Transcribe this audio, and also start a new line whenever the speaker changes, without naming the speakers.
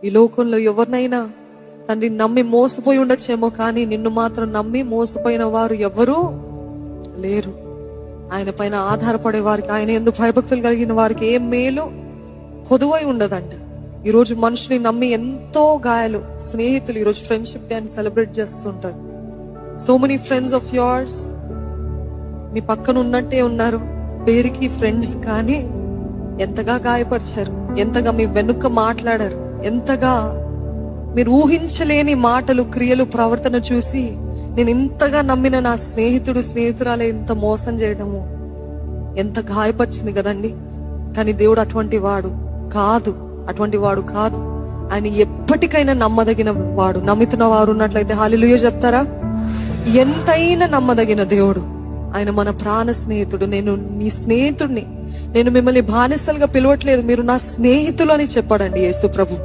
ఈ లోకంలో ఎవరినైనా తండ్రి నమ్మి మోసపోయి ఉండొచ్చేమో, కానీ నిన్ను మాత్రం నమ్మి మోసపోయిన వారు ఎవరూ లేరు. ఆయన పైన ఆధారపడే వారికి, ఆయన ఎందుకు భయభక్తులు కలిగిన వారికి ఏ మేలు కొదువై ఉండదంట. ఈరోజు మనుషుని నమ్మి ఎంతో గాయాలు. స్నేహితులు ఈరోజు ఫ్రెండ్షిప్ డే అని సెలబ్రేట్ చేస్తుంటారు. So many friends of yours మీ పక్కన ఉన్నట్టే ఉన్నారు, పేరుకి ఫ్రెండ్స్, కానీ ఎంతగా గాయపరిచారు, ఎంతగా మీ వెనుక మాట్లాడారు, ఎంతగా మీరు ఊహించలేని మాటలు, క్రియలు, ప్రవర్తన చూసి నేను ఇంతగా నమ్మిన నా స్నేహితురాలే ఇంత మోసం చేయడము ఎంత గాయపరిచింది కదండి. కానీ దేవుడు అటువంటి వాడు కాదు. ఆయన ఎప్పటికైనా నమ్మదగిన వాడు. నమ్ముతున్న వారు ఉన్నట్లయితే హల్లెలూయా చెప్తారా? ఎంతైనా నమ్మదగిన దేవుడు. ఆయన మన ప్రాణ స్నేహితుడు. నేను నీ స్నేహితుడిని, నేను మిమ్మల్ని బానిసలుగా పిలవట్లేదు, మీరు నా స్నేహితులు అని చెప్పాడండి యేసు ప్రభు.